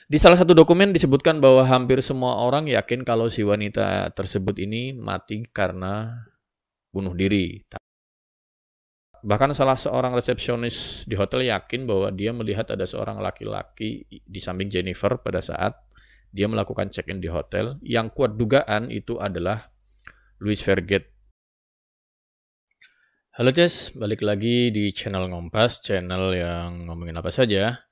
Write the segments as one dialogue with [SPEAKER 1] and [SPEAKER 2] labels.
[SPEAKER 1] Di salah satu dokumen disebutkan bahwa hampir semua orang yakin kalau si wanita tersebut ini mati karena bunuh diri. Bahkan salah seorang resepsionis di hotel yakin bahwa dia melihat ada seorang laki-laki di samping Jennifer pada saat dia melakukan check-in di hotel. Yang kuat dugaan itu adalah Louis Vergette. Halo Ces, balik lagi di channel Ngompas, channel yang ngomongin apa saja.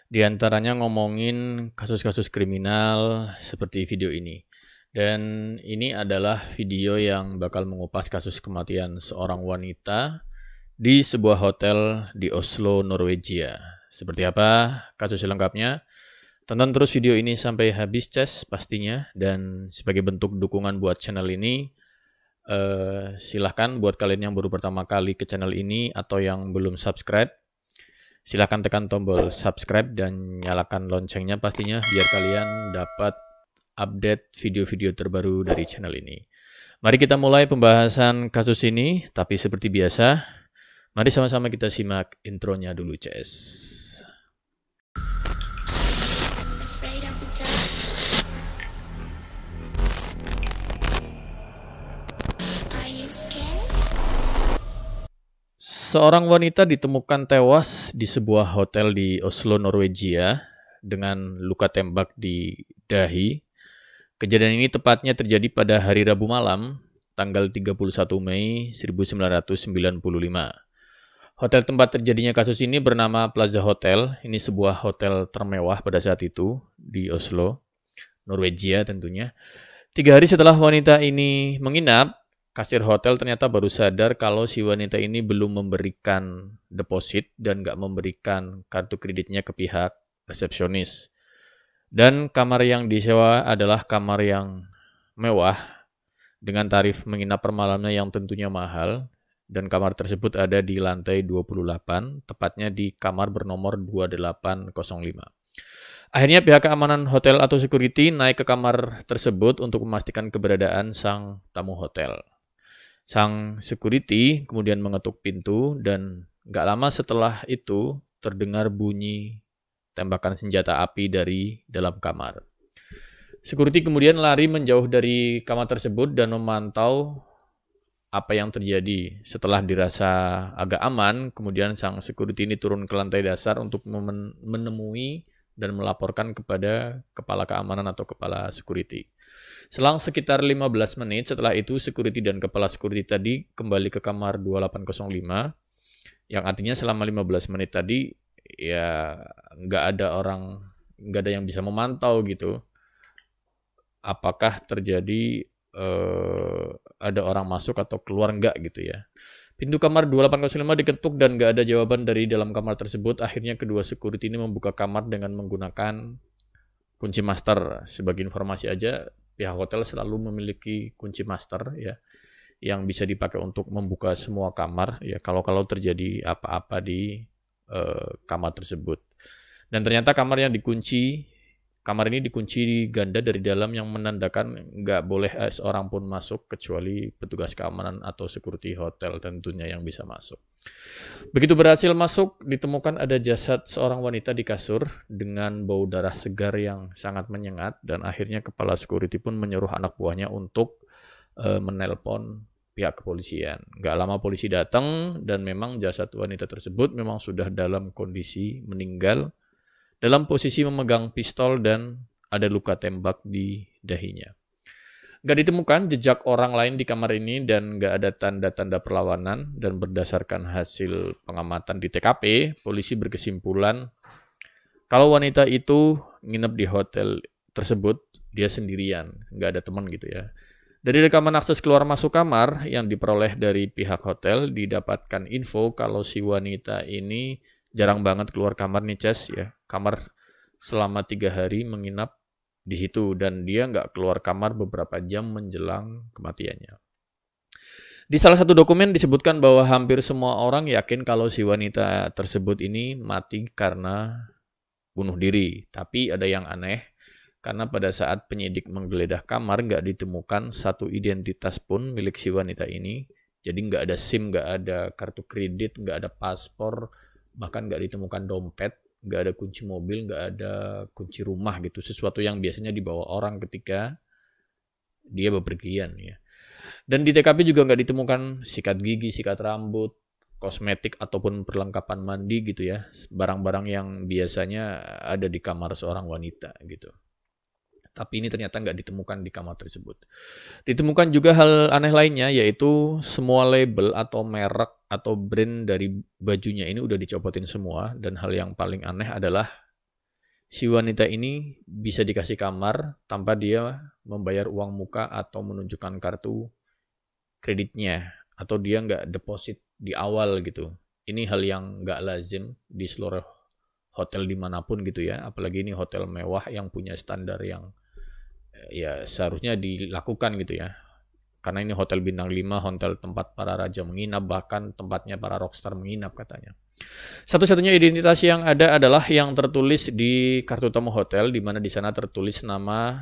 [SPEAKER 1] Di antaranya ngomongin kasus-kasus kriminal seperti video ini. Dan ini adalah video yang bakal mengupas kasus kematian seorang wanita di sebuah hotel di Oslo, Norwegia. Seperti apa kasus lengkapnya? Tonton terus video ini sampai habis, Ces, pastinya. Dan sebagai bentuk dukungan buat channel ini, silahkan buat kalian yang baru pertama kali ke channel ini atau yang belum subscribe, silahkan tekan tombol subscribe dan nyalakan loncengnya pastinya biar kalian dapat update video-video terbaru dari channel ini. Mari kita mulai pembahasan kasus ini, tapi seperti biasa, mari sama-sama kita simak intronya dulu, Ces. Seorang wanita ditemukan tewas di sebuah hotel di Oslo, Norwegia dengan luka tembak di dahi. Kejadian ini tepatnya terjadi pada hari Rabu malam, tanggal 31 Mei 1995. Hotel tempat terjadinya kasus ini bernama Plaza Hotel. Ini sebuah hotel termewah pada saat itu di Oslo, Norwegia tentunya. 3 hari setelah wanita ini menginap, kasir hotel ternyata baru sadar kalau si wanita ini belum memberikan deposit dan nggak memberikan kartu kreditnya ke pihak resepsionis. Dan kamar yang disewa adalah kamar yang mewah dengan tarif menginap per malamnya yang tentunya mahal. Dan kamar tersebut ada di lantai 28, tepatnya di kamar bernomor 2805. Akhirnya pihak keamanan hotel atau security naik ke kamar tersebut untuk memastikan keberadaan sang tamu hotel. Sang security kemudian mengetuk pintu dan gak lama setelah itu terdengar bunyi tembakan senjata api dari dalam kamar. Security kemudian lari menjauh dari kamar tersebut dan memantau apa yang terjadi. Setelah dirasa agak aman, kemudian sang security ini turun ke lantai dasar untuk menemui dan melaporkan kepada kepala keamanan atau kepala security. Selang sekitar 15 menit setelah itu, security dan kepala security tadi kembali ke kamar 2805, yang artinya selama 15 menit tadi ya nggak ada yang bisa memantau gitu. Apakah terjadi ada orang masuk atau keluar nggak gitu ya. Pintu kamar 2805 diketuk dan nggak ada jawaban dari dalam kamar tersebut. Akhirnya kedua security ini membuka kamar dengan menggunakan kunci master. Sebagai informasi aja, pihak hotel selalu memiliki kunci master ya, yang bisa dipakai untuk membuka semua kamar ya kalau terjadi apa-apa di kamar tersebut. Dan ternyata kamar ini dikunci ganda dari dalam yang menandakan nggak boleh seorang pun masuk kecuali petugas keamanan atau security hotel tentunya yang bisa masuk. Begitu berhasil masuk, ditemukan ada jasad seorang wanita di kasur dengan bau darah segar yang sangat menyengat dan akhirnya kepala security pun menyuruh anak buahnya untuk menelpon pihak kepolisian. Gak lama polisi datang dan memang jasad wanita tersebut memang sudah dalam kondisi meninggal dalam posisi memegang pistol dan ada luka tembak di dahinya. Gak ditemukan jejak orang lain di kamar ini dan gak ada tanda-tanda perlawanan, dan berdasarkan hasil pengamatan di TKP, polisi berkesimpulan kalau wanita itu nginep di hotel tersebut, dia sendirian, gak ada teman gitu ya. Dari rekaman akses keluar masuk kamar yang diperoleh dari pihak hotel, didapatkan info kalau si wanita ini jarang banget keluar kamar nih, Ces ya. Kamar selama 3 hari menginap di situ dan dia nggak keluar kamar beberapa jam menjelang kematiannya. Di salah satu dokumen disebutkan bahwa hampir semua orang yakin kalau si wanita tersebut ini mati karena bunuh diri. Tapi ada yang aneh, karena pada saat penyidik menggeledah kamar nggak ditemukan satu identitas pun milik si wanita ini. Jadi nggak ada SIM, nggak ada kartu kredit, nggak ada paspor, bahkan nggak ditemukan dompet, nggak ada kunci mobil, nggak ada kunci rumah gitu. Sesuatu yang biasanya dibawa orang ketika dia bepergian ya. Dan di TKP juga nggak ditemukan sikat gigi, sikat rambut, kosmetik ataupun perlengkapan mandi gitu ya. Barang-barang yang biasanya ada di kamar seorang wanita gitu. Tapi ini ternyata nggak ditemukan di kamar tersebut. Ditemukan juga hal aneh lainnya, yaitu semua label atau merek atau brand dari bajunya ini udah dicopotin semua. Dan hal yang paling aneh adalah si wanita ini bisa dikasih kamar tanpa dia membayar uang muka atau menunjukkan kartu kreditnya. Atau dia nggak deposit di awal gitu. Ini hal yang nggak lazim di seluruh hotel dimanapun gitu ya. Apalagi ini hotel mewah yang punya standar yang ya seharusnya dilakukan gitu ya. Karena ini hotel bintang 5, hotel tempat para raja menginap, bahkan tempatnya para rockstar menginap katanya. Satu-satunya identitas yang ada adalah yang tertulis di kartu tamu hotel, di mana di sana tertulis nama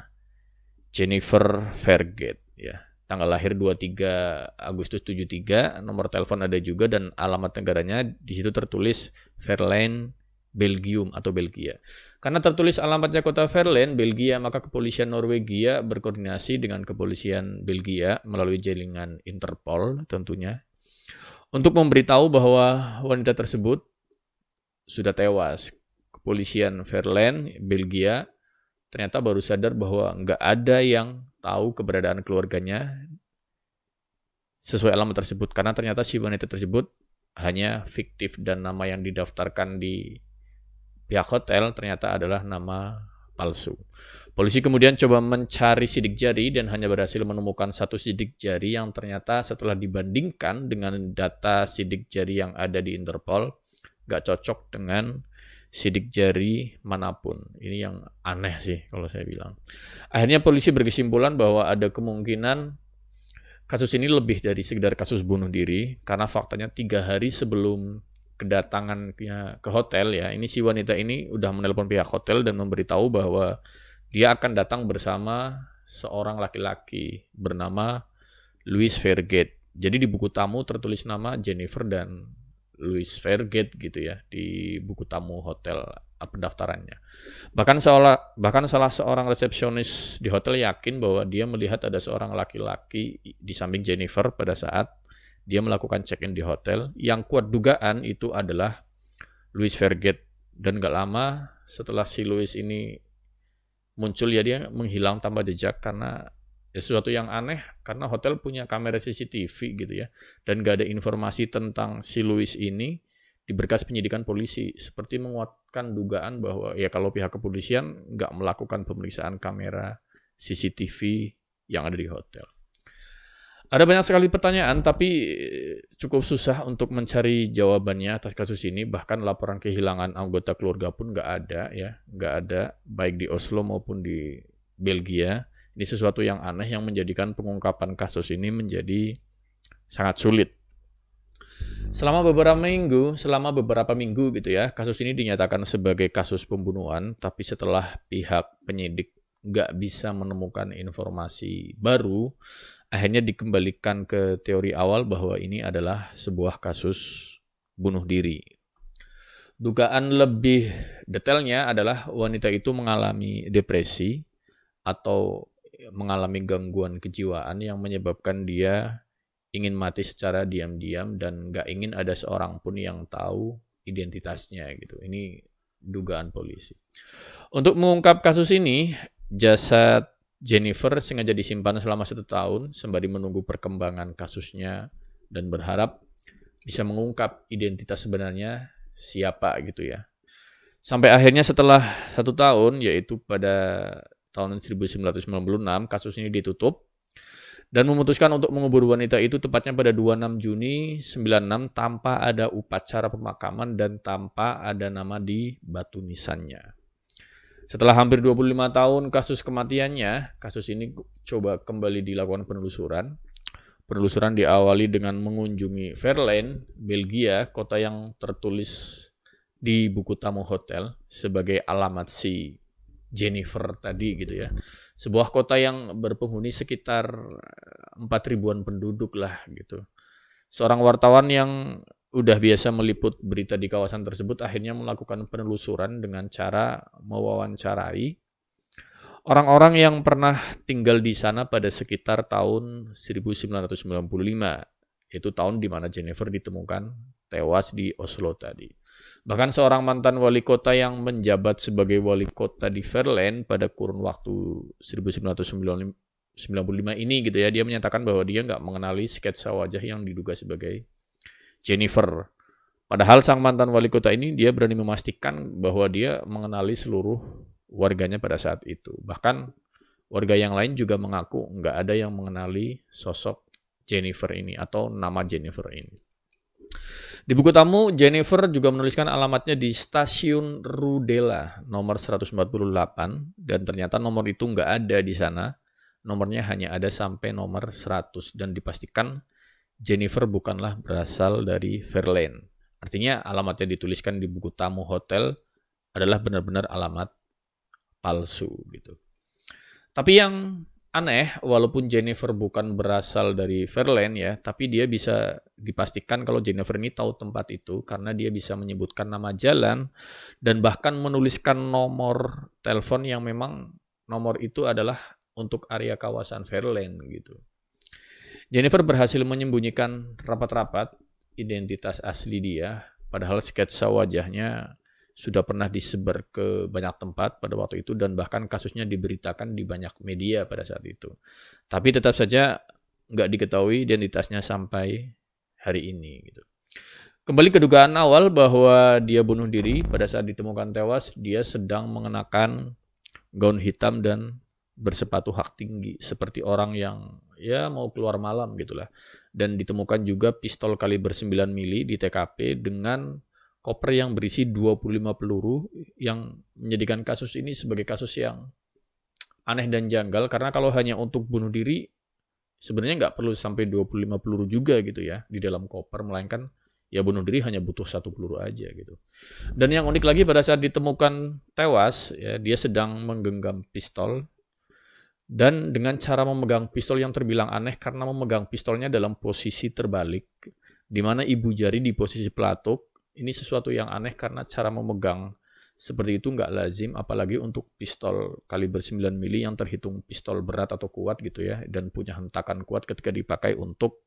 [SPEAKER 1] Jennifer Vergate ya. Tanggal lahir 23 Agustus 73, nomor telepon ada juga dan alamat negaranya di situ tertulis Verlaine, Belgium atau Belgia. Karena tertulis alamatnya kota Verlaine, Belgia, maka kepolisian Norwegia berkoordinasi dengan kepolisian Belgia melalui jaringan Interpol tentunya untuk memberitahu bahwa wanita tersebut sudah tewas. Kepolisian Verlaine, Belgia ternyata baru sadar bahwa nggak ada yang tahu keberadaan keluarganya sesuai alamat tersebut. Karena ternyata si wanita tersebut hanya fiktif dan nama yang didaftarkan di pihak hotel ternyata adalah nama palsu. Polisi kemudian coba mencari sidik jari dan hanya berhasil menemukan satu sidik jari yang ternyata setelah dibandingkan dengan data sidik jari yang ada di Interpol, gak cocok dengan sidik jari manapun. Ini yang aneh sih kalau saya bilang. Akhirnya polisi berkesimpulan bahwa ada kemungkinan kasus ini lebih dari sekedar kasus bunuh diri, karena faktanya 3 hari sebelum kedatangannya ke hotel ya, ini si wanita ini udah menelpon pihak hotel dan memberitahu bahwa dia akan datang bersama seorang laki-laki bernama Louis Vergate. Jadi di buku tamu tertulis nama Jennifer dan Louis Vergate gitu ya di buku tamu hotel pendaftarannya. Bahkan salah seorang resepsionis di hotel yakin bahwa dia melihat ada seorang laki-laki di samping Jennifer pada saat dia melakukan check-in di hotel. Yang kuat dugaan itu adalah Louis Vergate. Dan gak lama setelah si Louis ini muncul ya dia menghilang tanpa jejak karena ya sesuatu yang aneh karena hotel punya kamera CCTV gitu ya. Dan gak ada informasi tentang si Louis ini di berkas penyidikan polisi. Seperti menguatkan dugaan bahwa ya kalau pihak kepolisian gak melakukan pemeriksaan kamera CCTV yang ada di hotel. Ada banyak sekali pertanyaan, tapi cukup susah untuk mencari jawabannya atas kasus ini. Bahkan laporan kehilangan anggota keluarga pun nggak ada, ya, nggak ada, baik di Oslo maupun di Belgia. Ini sesuatu yang aneh yang menjadikan pengungkapan kasus ini menjadi sangat sulit. Selama beberapa minggu gitu ya, kasus ini dinyatakan sebagai kasus pembunuhan, tapi setelah pihak penyidik nggak bisa menemukan informasi baru, akhirnya dikembalikan ke teori awal bahwa ini adalah sebuah kasus bunuh diri. Dugaan lebih detailnya adalah wanita itu mengalami depresi atau mengalami gangguan kejiwaan yang menyebabkan dia ingin mati secara diam-diam dan nggak ingin ada seorang pun yang tahu identitasnya gitu. Ini dugaan polisi. Untuk mengungkap kasus ini, jasad Jennifer sengaja disimpan selama 1 tahun sembari menunggu perkembangan kasusnya dan berharap bisa mengungkap identitas sebenarnya siapa gitu ya. Sampai akhirnya setelah 1 tahun, yaitu pada tahun 1996, kasus ini ditutup dan memutuskan untuk mengubur wanita itu tepatnya pada 26 Juni 96 tanpa ada upacara pemakaman dan tanpa ada nama di batu nisannya. Setelah hampir 25 tahun kasus kematiannya, kasus ini coba kembali dilakukan penelusuran. Penelusuran diawali dengan mengunjungi Verlaine, Belgia, kota yang tertulis di buku tamu hotel sebagai alamat si Jennifer tadi gitu ya. Sebuah kota yang berpenghuni sekitar 4.000-an penduduk lah gitu. Seorang wartawan yang udah biasa meliput berita di kawasan tersebut akhirnya melakukan penelusuran dengan cara mewawancarai orang-orang yang pernah tinggal di sana pada sekitar tahun 1995, yaitu tahun di mana Jennifer ditemukan tewas di Oslo tadi. Bahkan seorang mantan wali kota yang menjabat sebagai wali kota di Verland pada kurun waktu 1995 ini gitu ya, dia menyatakan bahwa dia nggak mengenali sketsa wajah yang diduga sebagai Jennifer. Padahal sang mantan wali kota ini dia berani memastikan bahwa dia mengenali seluruh warganya pada saat itu. Bahkan warga yang lain juga mengaku nggak ada yang mengenali sosok Jennifer ini atau nama Jennifer ini. Di buku tamu, Jennifer juga menuliskan alamatnya di stasiun Rudela nomor 148 dan ternyata nomor itu nggak ada di sana. Nomornya hanya ada sampai nomor 100 dan dipastikan Jennifer bukanlah berasal dari Verland. Artinya alamat yang dituliskan di buku tamu hotel adalah benar-benar alamat palsu gitu. Tapi yang aneh, walaupun Jennifer bukan berasal dari Verland ya, tapi dia bisa dipastikan kalau Jennifer ini tahu tempat itu karena dia bisa menyebutkan nama jalan dan bahkan menuliskan nomor telepon yang memang nomor itu adalah untuk area kawasan Verland gitu. Jennifer berhasil menyembunyikan rapat-rapat identitas asli dia, padahal sketsa wajahnya sudah pernah disebar ke banyak tempat pada waktu itu dan bahkan kasusnya diberitakan di banyak media pada saat itu. Tapi tetap saja nggak diketahui identitasnya sampai hari ini gitu. Kembali ke dugaan awal bahwa dia bunuh diri pada saat ditemukan tewas, dia sedang mengenakan gaun hitam dan bersepatu hak tinggi seperti orang yang ya mau keluar malam gitulah. Dan ditemukan juga pistol kaliber 9 mili di TKP dengan koper yang berisi 25 peluru yang menjadikan kasus ini sebagai kasus yang aneh dan janggal karena kalau hanya untuk bunuh diri sebenarnya nggak perlu sampai 25 peluru juga gitu ya di dalam koper, melainkan ya bunuh diri hanya butuh 1 peluru aja gitu. Dan yang unik lagi pada saat ditemukan tewas ya, dia sedang menggenggam pistol dan dengan cara memegang pistol yang terbilang aneh karena memegang pistolnya dalam posisi terbalik di mana ibu jari di posisi pelatuk. Ini sesuatu yang aneh karena cara memegang seperti itu nggak lazim, apalagi untuk pistol kaliber 9 mili yang terhitung pistol berat atau kuat gitu ya, dan punya hentakan kuat ketika dipakai untuk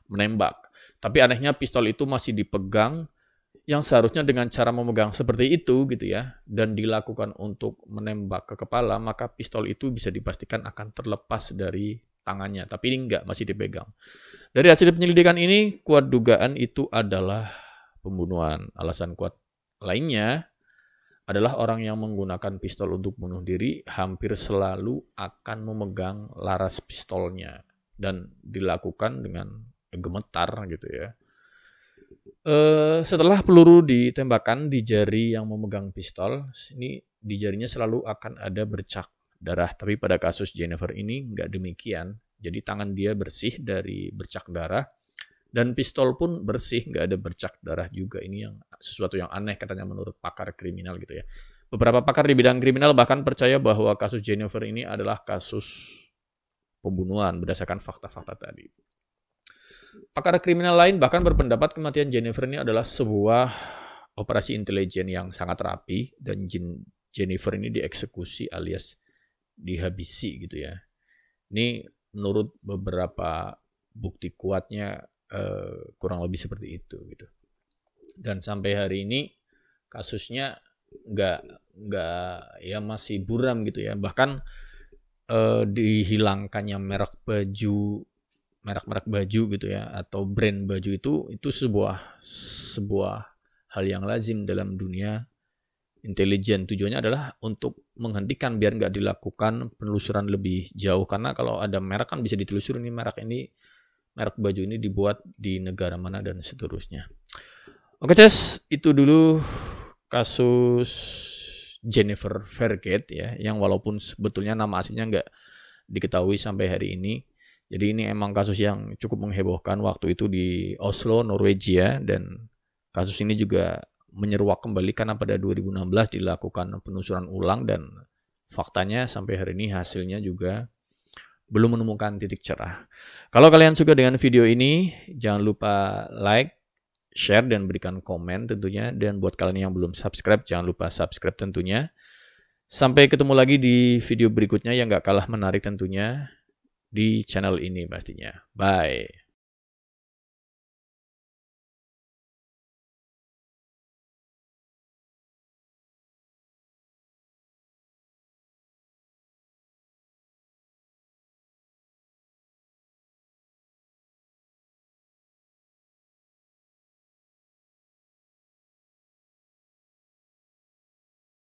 [SPEAKER 1] menembak. Tapi anehnya pistol itu masih dipegang, yang seharusnya dengan cara memegang seperti itu gitu ya, dan dilakukan untuk menembak ke kepala, maka pistol itu bisa dipastikan akan terlepas dari tangannya. Tapi ini nggak, masih dipegang. Dari hasil penyelidikan ini, kuat dugaan itu adalah pembunuhan. Alasan kuat lainnya adalah orang yang menggunakan pistol untuk bunuh diri hampir selalu akan memegang laras pistolnya dan dilakukan dengan gemetar gitu ya. Setelah peluru ditembakkan di jari yang memegang pistol, ini di jarinya selalu akan ada bercak darah. Tapi pada kasus Jennifer ini nggak demikian. Jadi tangan dia bersih dari bercak darah. Dan pistol pun bersih, nggak ada bercak darah juga. Ini yang sesuatu yang aneh katanya menurut pakar kriminal gitu ya. Beberapa pakar di bidang kriminal bahkan percaya bahwa kasus Jennifer ini adalah kasus pembunuhan berdasarkan fakta-fakta tadi. Pakar kriminal lain bahkan berpendapat kematian Jennifer ini adalah sebuah operasi intelijen yang sangat rapi dan Jennifer ini dieksekusi alias dihabisi gitu ya. Ini menurut beberapa bukti kuatnya kurang lebih seperti itu gitu. Dan sampai hari ini kasusnya nggak ya masih buram gitu ya. Bahkan dihilangkannya merek baju gitu ya atau brand baju itu sebuah hal yang lazim dalam dunia intelijen. Tujuannya adalah untuk menghentikan biar nggak dilakukan penelusuran lebih jauh, karena kalau ada merek kan bisa ditelusuri nih merek baju ini dibuat di negara mana dan seterusnya. Oke Ces, itu dulu kasus Jennifer Vergate ya, yang walaupun sebetulnya nama aslinya nggak diketahui sampai hari ini. Jadi ini emang kasus yang cukup menghebohkan waktu itu di Oslo, Norwegia, dan kasus ini juga menyeruak kembali karena pada 2016 dilakukan penelusuran ulang dan faktanya sampai hari ini hasilnya juga belum menemukan titik cerah. Kalau kalian suka dengan video ini, jangan lupa like, share dan berikan komen tentunya. Dan buat kalian yang belum subscribe, jangan lupa subscribe tentunya. Sampai ketemu lagi di video berikutnya yang gak kalah menarik tentunya di channel ini pastinya. Bye.